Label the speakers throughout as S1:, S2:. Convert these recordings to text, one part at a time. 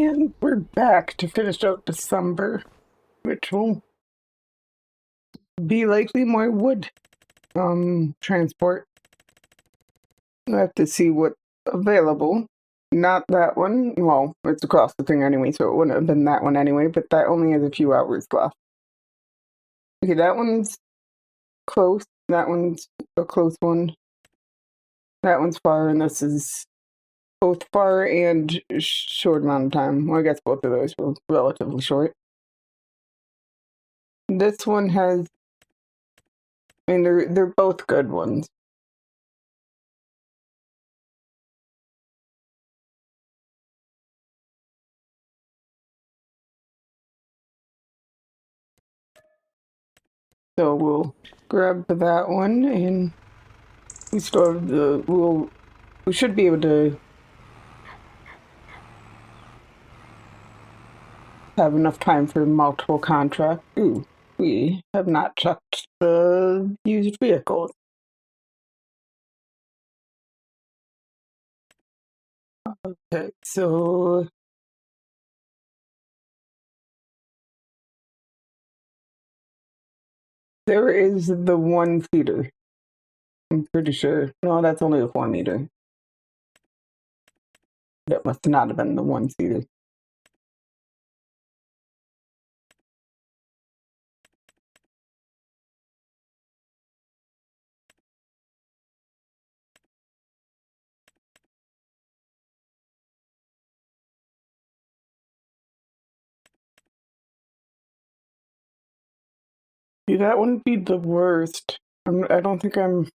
S1: And we're back to finish out December, which will be likely more wood transport. I have to see what's available. Not that one. Well, it's across the thing anyway, so it wouldn't have been that one anyway, but that only has a few hours left. Okay, that one's close. That one's a close one. That one's far, and this is both far and short amount of time. Well, I guess both of those were relatively short. This one has, I mean, they're both good ones. So we'll grab that one, and we still have we should be able to have enough time for multiple contracts. Ooh, we have not checked the used vehicles. Okay, so there is the 1-seater. I'm pretty sure. No, that's only a 4-meter. That must not have been the 1-seater. See, that wouldn't be the worst. I don't think I'm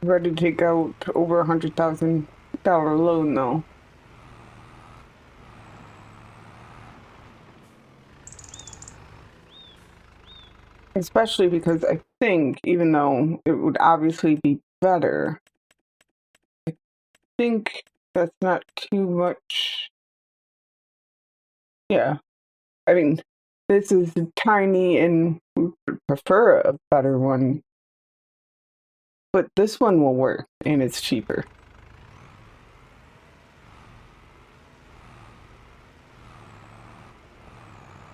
S1: ready to take out over $100,000 loan though. Especially because I think, even though it would obviously be better, I think that's not too much. Yeah. I mean, this is tiny and we would prefer a better one. But this one will work and it's cheaper.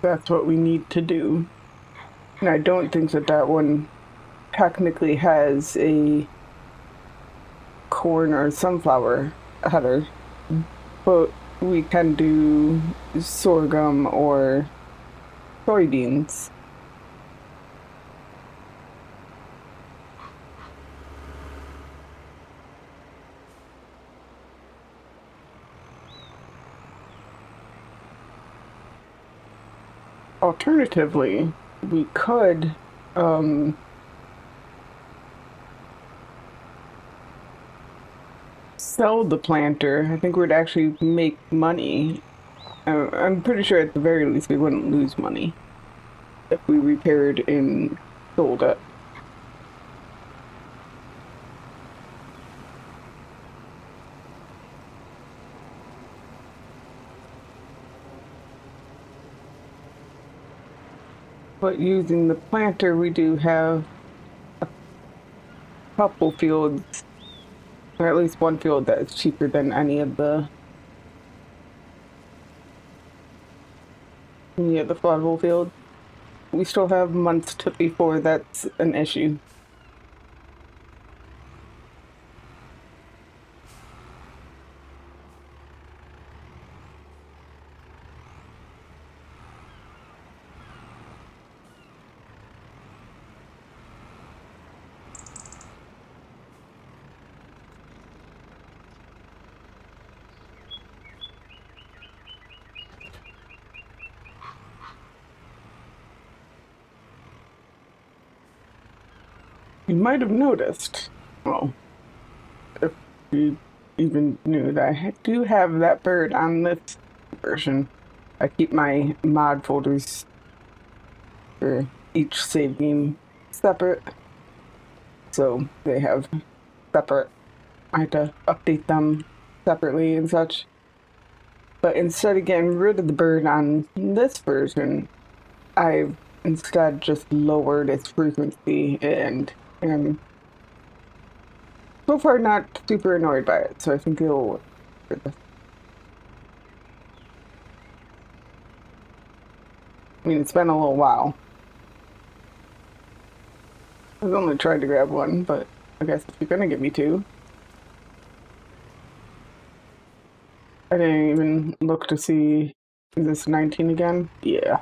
S1: That's what we need to do. And I don't think that one technically has a corn or sunflower header, but we can do sorghum or soybeans. Alternatively, we could sell the planter. I think we'd actually make money. I'm pretty sure at the very least we wouldn't lose money if we repaired and sold it. But using the planter, we do have a couple fields, or at least one field that is cheaper than any of the floodable fields. We still have months before that's an issue. You might have noticed, well, if you even knew that I do have that bird on this version. I keep my mod folders for each save game separate, so they have separate. I had to update them separately and such. But instead of getting rid of the bird on this version, I've instead just lowered its frequency and am so far not super annoyed by it, so I think it'll work for this. I mean, it's been a little while. I was only trying to grab one, but I guess if you're gonna give me two. I didn't even look to see, is this 19 again? Yeah.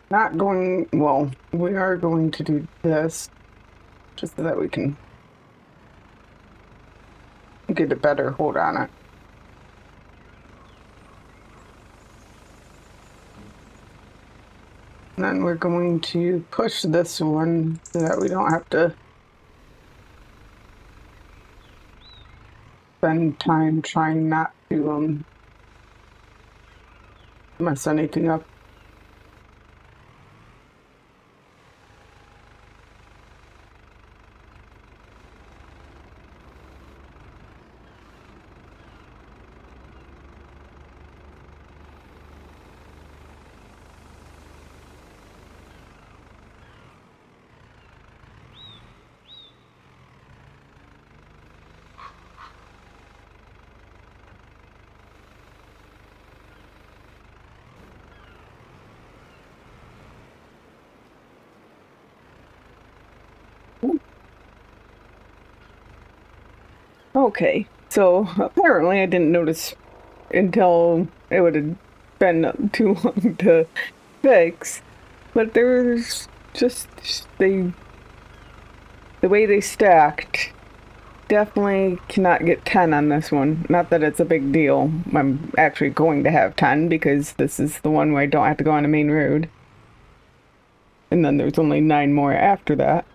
S1: Not going, well, we are going to do this just so that we can get a better hold on it. And then we're going to push this one so that we don't have to spend time trying not to mess anything up. Okay, so apparently I didn't notice until it would have been too long to fix, but there's just the way they stacked. Definitely cannot get 10 on this one. Not that it's a big deal. I'm actually going to have 10 because this is the one where I don't have to go on a main road. And then there's only 9 more after that.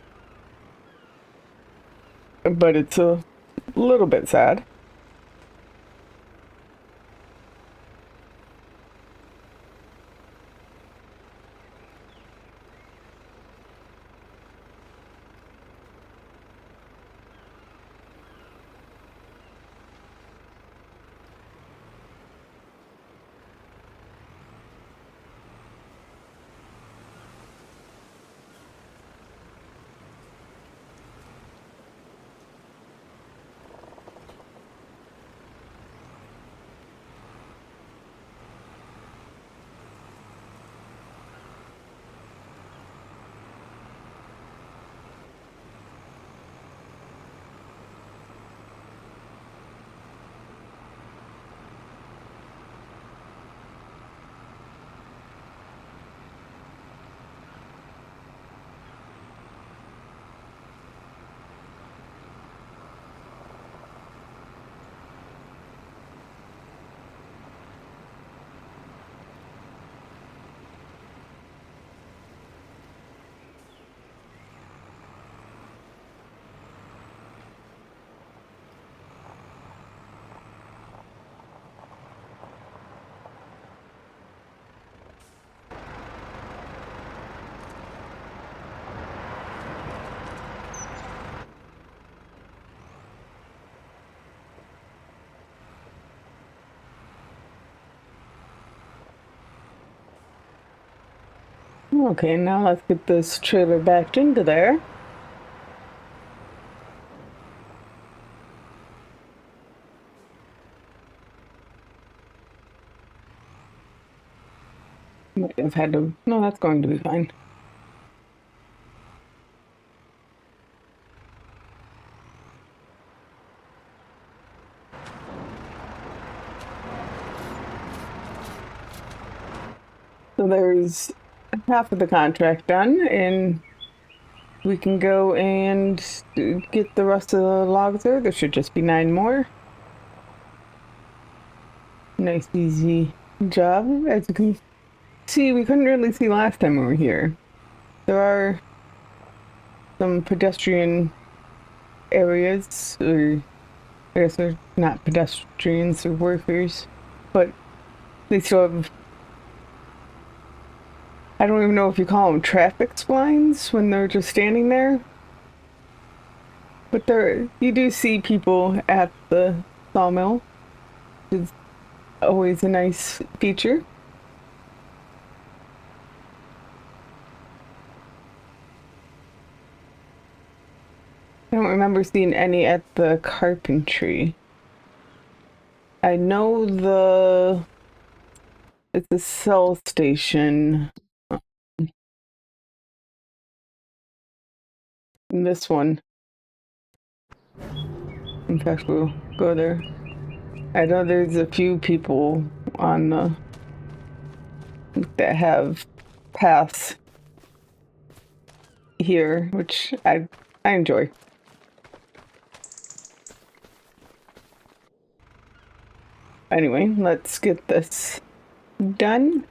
S1: But it's a little bit sad. Okay, now let's get this trailer backed into there. Might have had to, no, that's going to be fine. So there's half of the contract done, and we can go and get the rest of the logs there. There should just be 9 more. Nice, easy job. As you can see, we couldn't really see last time we were here. There are some pedestrian areas, or I guess they're not pedestrians or workers, but they still have, I don't even know if you call them traffic spines when they're just standing there. But there, you do see people at the sawmill. It's always a nice feature. remember seeing any at the carpentry. I know it's a cell station. This one. In fact, we'll go there. I know there's a few people on that have paths here, which I enjoy. Anyway, let's get this done.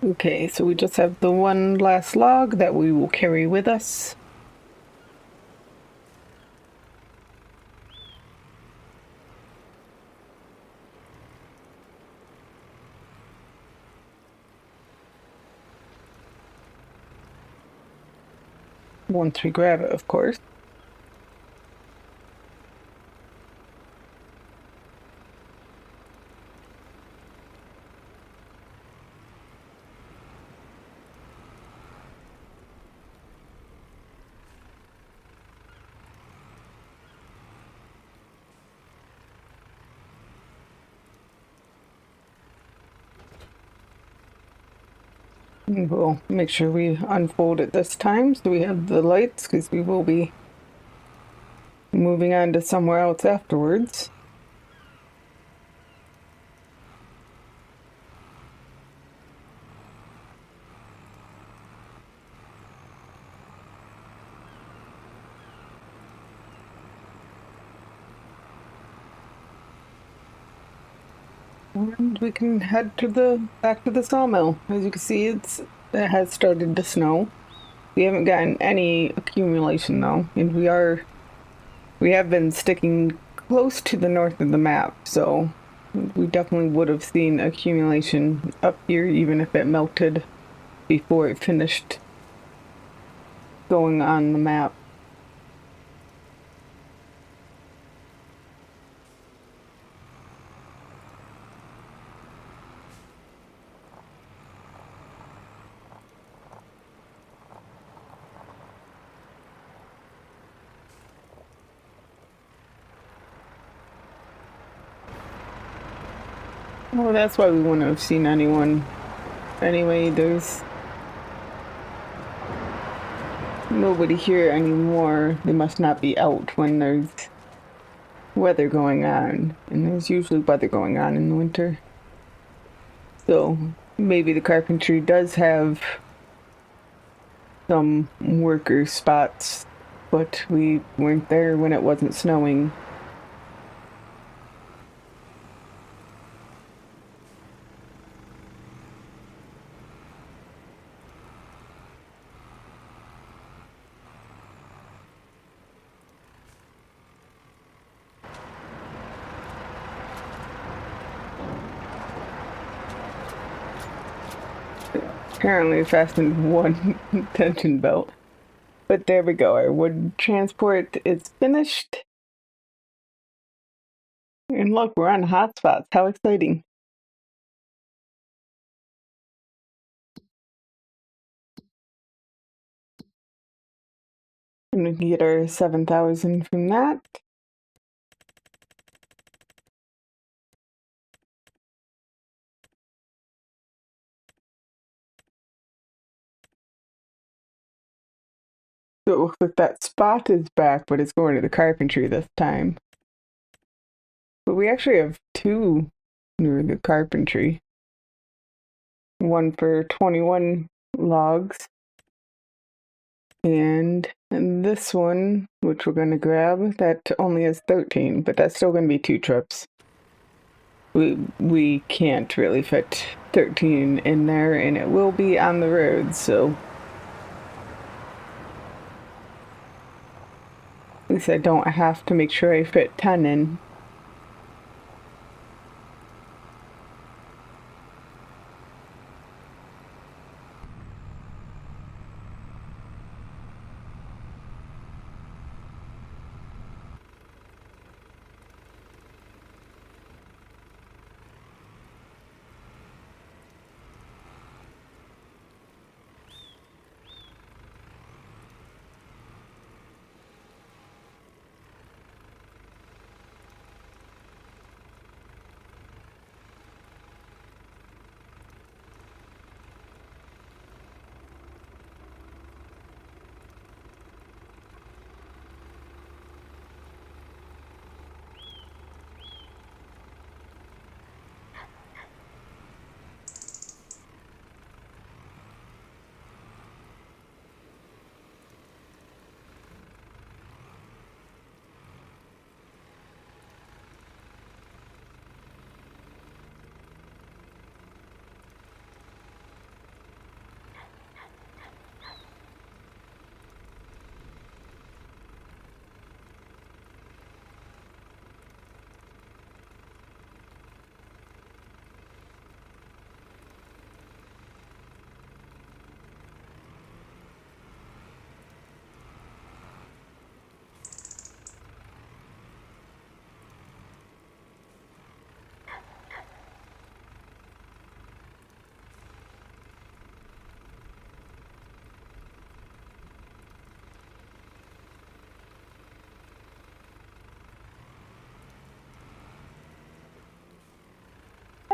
S1: Okay, so we just have the one last log that we will carry with us. Once we grab it, of course. We'll make sure we unfold it this time so we have the lights, because we will be moving on to somewhere else afterwards. And we can head to back to the sawmill. As you can see, it has started to snow. We haven't gotten any accumulation though, and we have been sticking close to the north of the map, so we definitely would have seen accumulation up here even if it melted before it finished going on the map. Well, that's why we wouldn't have seen anyone. Anyway, there's nobody here anymore. They must not be out when there's weather going on. And there's usually weather going on in the winter. So maybe the carpentry does have some worker spots, but we weren't there when it wasn't snowing. apparently fastened one tension belt. But there we go. Our wood transport is finished. And look, we're on hotspots. How exciting. And we can get our 7,000 from that. So it looks like that spot is back, but it's going to the carpentry this time. But we actually have two near the carpentry. One for 21 logs. And this one, which we're going to grab, that only has 13, but that's still going to be 2 trips. We can't really fit 13 in there, and it will be on the road, so at least I don't have to make sure I fit 10 in.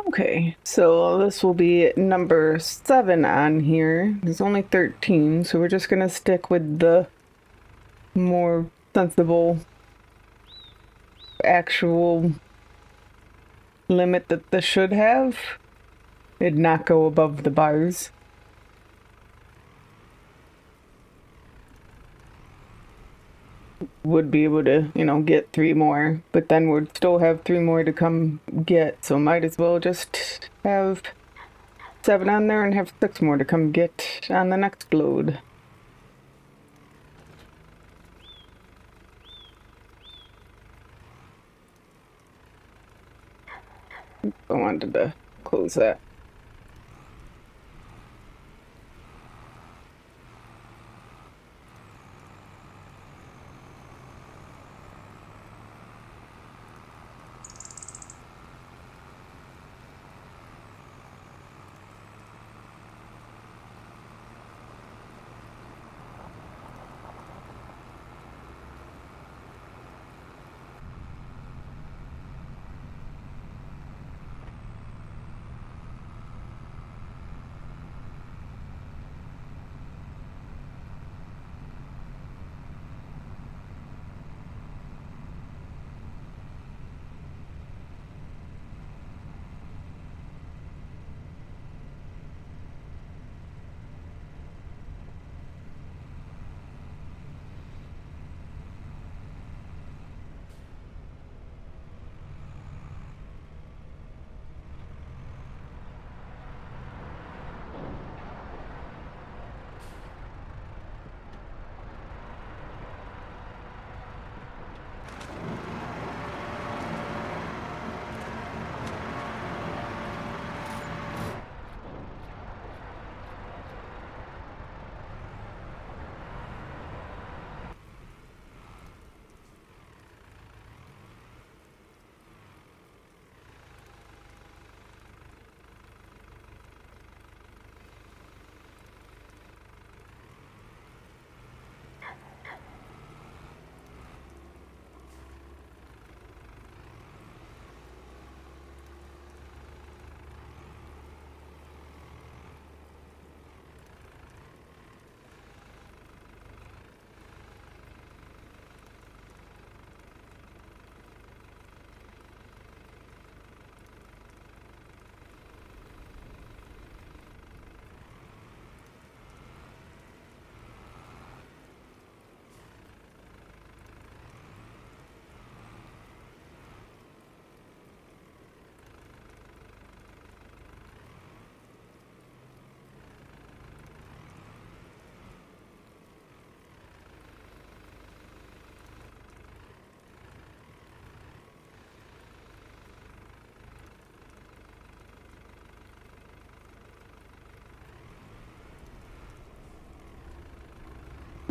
S1: Okay, so this will be number 7 on here. There's only 13, so we're just gonna stick with the more sensible actual limit that this should have. It'd not go above the bars. Would be able to, get 3 more, but then we'd still have 3 more to come get, so might as well just have 7 on there and have 6 more to come get on the next load. I wanted to close that.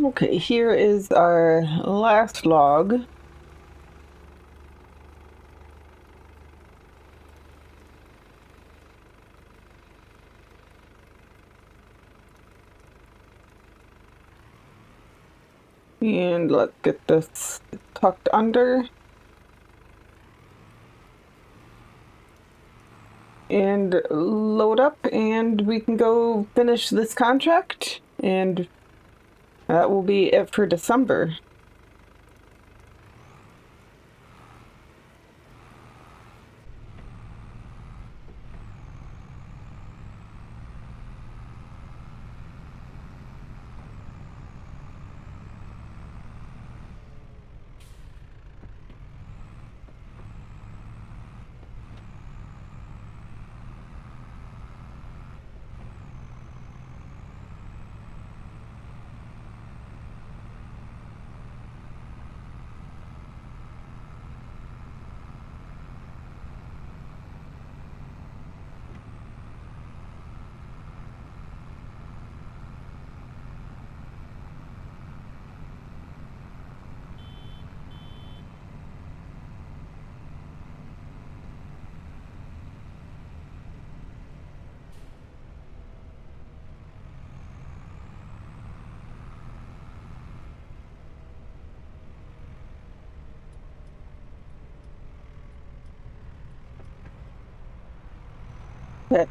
S1: Okay, here is our last log. And let's get this tucked under. And load up, and we can go finish this contract, and that will be it for December. Okay.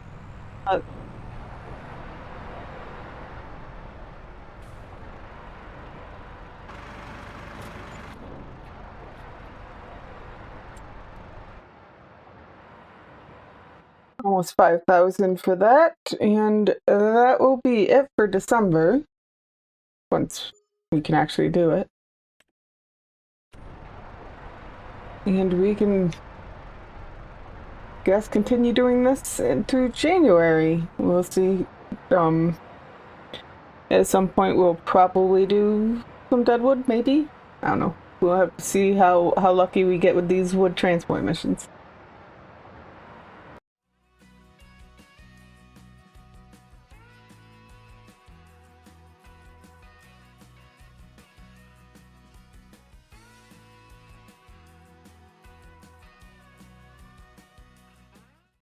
S1: Almost 5,000 for that, and that will be it for December, once we can actually do it. And we can, guess, continue doing this into January. We'll see. At some point we'll probably do some deadwood, maybe? I don't know. We'll have to see how lucky we get with these wood transport missions.